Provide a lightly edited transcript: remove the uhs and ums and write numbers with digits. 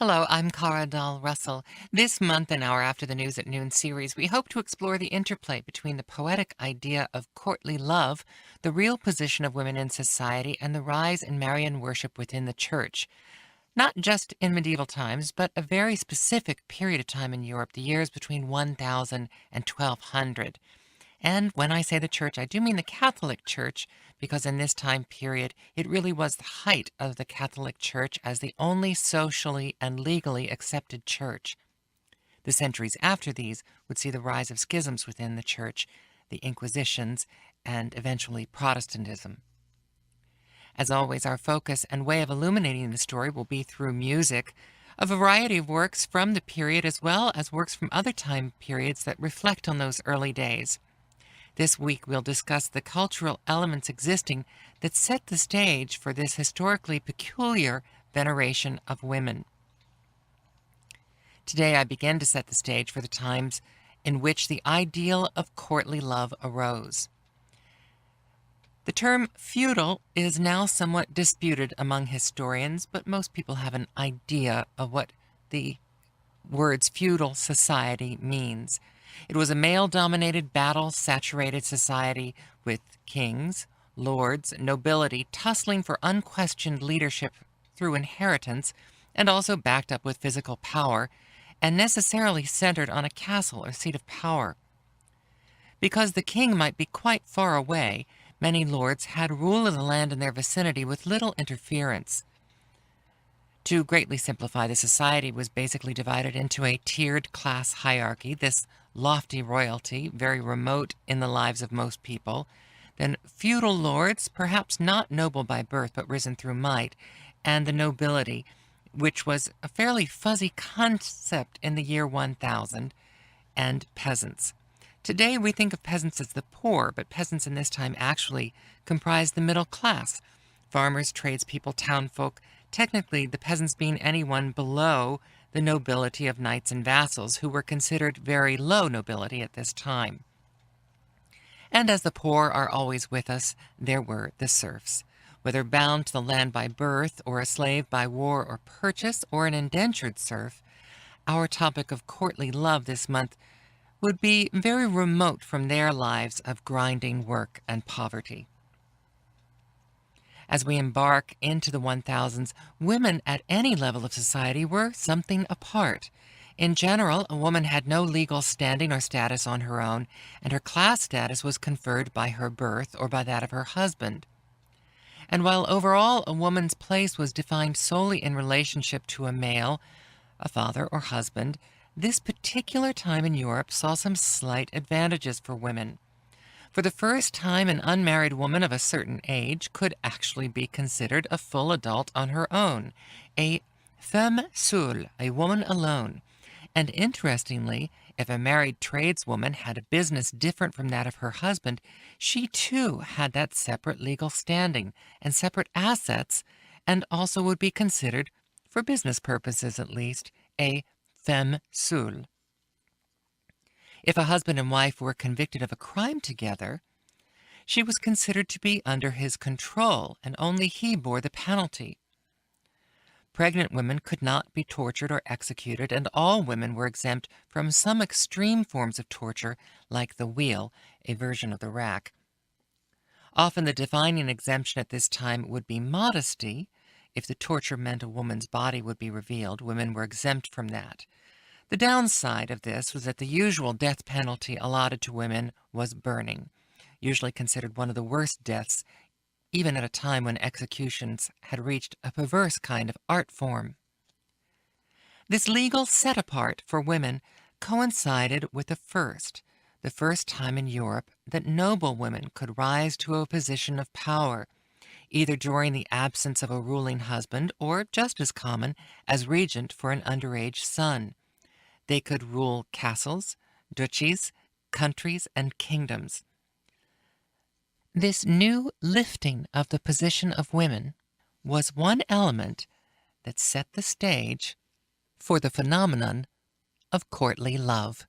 Hello, I'm Kara Dahl Russell. This month in our After the News at Noon series, we hope to explore the interplay between the poetic idea of courtly love, the real position of women in society, and the rise in Marian worship within the church. Not just in medieval times, but a very specific period of time in Europe, the years between 1000 and 1200. And when I say the church, I do mean the Catholic Church, because in this time period, it really was the height of the Catholic Church as the only socially and legally accepted church. The centuries after these would see the rise of schisms within the church, the Inquisitions, and eventually Protestantism. As always, our focus and way of illuminating the story will be through music, a variety of works from the period as well as works from other time periods that reflect on those early days. This week we'll discuss the cultural elements existing that set the stage for this historically peculiar veneration of women. Today I begin to set the stage for the times in which the ideal of courtly love arose. The term feudal is now somewhat disputed among historians, but most people have an idea of what the words feudal society means. It was a male-dominated, battle-saturated society with kings, lords, nobility tussling for unquestioned leadership through inheritance, and also backed up with physical power, and necessarily centered on a castle or seat of power. Because the king might be quite far away, many lords had rule of the land in their vicinity with little interference. To greatly simplify, the society was basically divided into a tiered class hierarchy, this lofty royalty, very remote in the lives of most people, then feudal lords, perhaps not noble by birth but risen through might, and the nobility, which was a fairly fuzzy concept in the year 1000, and peasants. Today we think of peasants as the poor, but peasants in this time actually comprised the middle class. Farmers, tradespeople, townfolk, technically the peasants being anyone below the nobility of knights and vassals, who were considered very low nobility at this time. And as the poor are always with us, there were the serfs. Whether bound to the land by birth, or a slave by war or purchase, or an indentured serf, our topic of courtly love this month would be very remote from their lives of grinding work and poverty. As we embark into the 1000s, women at any level of society were something apart. In general, a woman had no legal standing or status on her own, and her class status was conferred by her birth or by that of her husband. And while overall a woman's place was defined solely in relationship to a male, a father or husband, this particular time in Europe saw some slight advantages for women. For the first time, an unmarried woman of a certain age could actually be considered a full adult on her own, a femme seule, a woman alone. And interestingly, if a married tradeswoman had a business different from that of her husband, she too had that separate legal standing and separate assets, and also would be considered, for business purposes at least, a femme seule. If a husband and wife were convicted of a crime together, she was considered to be under his control, and only he bore the penalty. Pregnant women could not be tortured or executed, and all women were exempt from some extreme forms of torture, like the wheel, a version of the rack. Often the defining exemption at this time would be modesty. If the torture meant a woman's body would be revealed, women were exempt from that. The downside of this was that the usual death penalty allotted to women was burning, usually considered one of the worst deaths, even at a time when executions had reached a perverse kind of art form. This legal set-apart for women coincided with the first time in Europe that noble women could rise to a position of power, either during the absence of a ruling husband or, just as common, as regent for an underage son. They could rule castles, duchies, countries, and kingdoms. This new lifting of the position of women was one element that set the stage for the phenomenon of courtly love.